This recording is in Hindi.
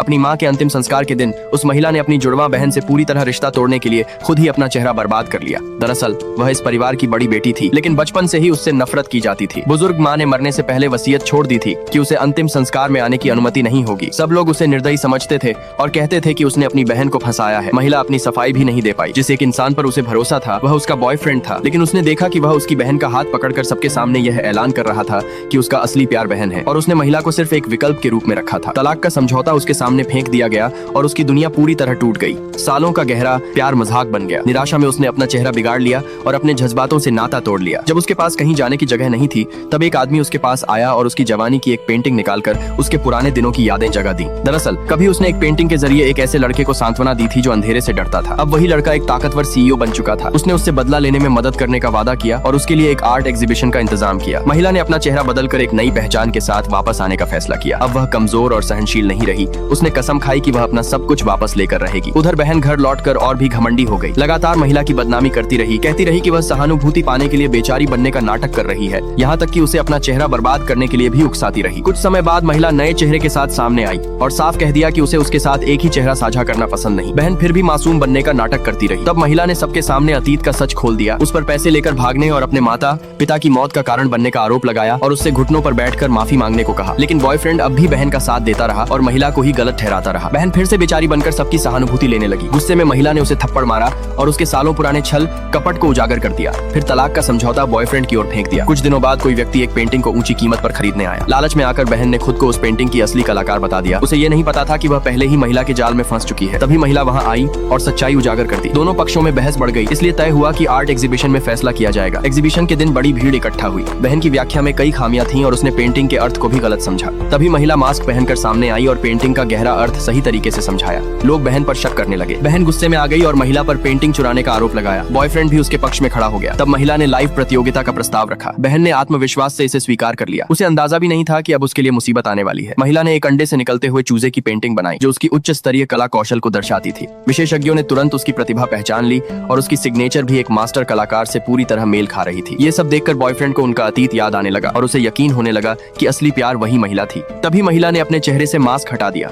अपनी माँ के अंतिम संस्कार के दिन उस महिला ने अपनी जुड़वा बहन से पूरी तरह रिश्ता तोड़ने के लिए खुद ही अपना चेहरा बर्बाद कर लिया। दरअसल वह इस परिवार की बड़ी बेटी थी, लेकिन बचपन से ही उससे नफरत की जाती थी। बुजुर्ग माँ ने मरने से पहले वसीयत छोड़ दी थी कि उसे अंतिम संस्कार में आने की अनुमति नहीं होगी। सब लोग उसे निर्दयी समझते थे और कहते थे कि उसने अपनी बहन को फंसाया है। महिला अपनी सफाई भी नहीं दे पाई। जिस एक इंसान पर उसे भरोसा था वह उसका बॉयफ्रेंड था, लेकिन उसने देखा कि वह उसकी बहन का हाथ पकड़कर सबके सामने यह ऐलान कर रहा था कि उसका असली प्यार बहन है, और उसने महिला को सिर्फ एक विकल्प के रूप में रखा था। तलाक का समझौता उसके सामने फेंक दिया गया और उसकी दुनिया पूरी तरह टूट गई। सालों का गहरा प्यार मजाक बन गया। निराशा में उसने अपना चेहरा बिगाड़ लिया और अपने जज्बातों से नाता तोड़ लिया। जब उसके पास कहीं जाने की जगह नहीं थी, तब एक आदमी उसके पास आया और उसकी जवानी की एक पेंटिंग निकालकर उसके पुराने दिनों की यादें जगा दी। दरअसल कभी उसने एक पेंटिंग के जरिए एक ऐसे लड़के को सांत्वना दी थी जो अंधेरे से डरता था। अब वही लड़का एक ताकतवर सीईओ बन चुका था। उसने उससे बदला लेने में मदद करने का वादा किया और उसके लिए एक आर्ट एग्जीबिशन का इंतजाम किया। महिला ने अपना चेहरा बदलकर एक नई पहचान के साथ वापस आने का फैसला किया। अब वह कमजोर और सहनशील नहीं रही। उसने कसम खाई कि वह अपना सब कुछ वापस लेकर रहेगी। उधर बहन घर लौटकर और भी घमंडी हो गई। लगातार महिला की बदनामी करती रही, कहती रही कि वह सहानुभूति पाने के लिए बेचारी बनने का नाटक कर रही है। यहाँ तक कि उसे अपना चेहरा बर्बाद करने के लिए भी उकसाती रही। कुछ समय बाद महिला नए चेहरे के साथ सामने आई और साफ कह दिया कि उसे उसके साथ एक ही चेहरा साझा करना पसंद नहीं। बहन फिर भी मासूम बनने का नाटक करती रही। तब महिला ने सबके सामने अतीत का सच खोल दिया। उस पर पैसे लेकर भागने और अपने माता पिता की मौत का कारण बनने का आरोप लगाया और उससे घुटनों पर बैठकर माफी मांगने को कहा। लेकिन बॉयफ्रेंड अब भी बहन का साथ देता रहा और महिला को ही गलत ठहराता रहा। बहन फिर से बेचारी बनकर सबकी सहानुभूति लेने लगी। गुस्से में महिला ने उसे थप्पड़ मारा और उसके सालों पुराने छल कपट को उजागर कर दिया। फिर तलाक का समझौता बॉयफ्रेंड की ओर फेंक दिया। कुछ दिनों बाद कोई व्यक्ति एक पेंटिंग को ऊंची कीमत पर खरीदने आया। लालच में आकर बहन ने खुद को उस पेंटिंग की असली कलाकार बता दिया। उसे ये नहीं पता था कि वह पहले ही महिला के जाल में फंस चुकी है। तभी महिला वहां आई और सच्चाई उजागर कर दी। दोनों पक्षों में बहस बढ़ गई, इसलिए तय हुआ कि आर्ट एग्जीबिशन में फैसला किया जाएगा। एग्जीबिशन के दिन बड़ी भीड़ इकट्ठा हुई। बहन की व्याख्या में कई खामियां थीं और उसने पेंटिंग के अर्थ को भी गलत समझा। तभी महिला मास्क पहनकर सामने आई और पेंटिंग का गहरा अर्थ सही तरीके से समझाया। लोग बहन पर शक करने लगे। बहन गुस्से में आ गई और महिला पर पेंटिंग चुराने का आरोप लगाया। बॉयफ्रेंड भी उसके पक्ष में खड़ा हो गया। तब महिला ने लाइव प्रतियोगिता का प्रस्ताव रखा। बहन ने आत्मविश्वास से इसे स्वीकार कर लिया। उसे अंदाजा भी नहीं था कि अब उसके लिए मुसीबत आने वाली है। महिला ने एक अंडे से निकलते हुए चूजे की पेंटिंग बनाई जो उसकी उच्च स्तरीय कला कौशल को दर्शाती थी। विशेषज्ञों ने तुरंत उसकी प्रतिभा पहचान ली और उसकी सिग्नेचर भी एक मास्टर कलाकार से पूरी तरह मेल खा रही थी। ये सब देखकर बॉयफ्रेंड को उनका अतीत याद आने लगा और उसे यकीन होने लगा कि असली प्यार वही महिला थी। तभी महिला ने अपने चेहरे से मास्क हटा दिया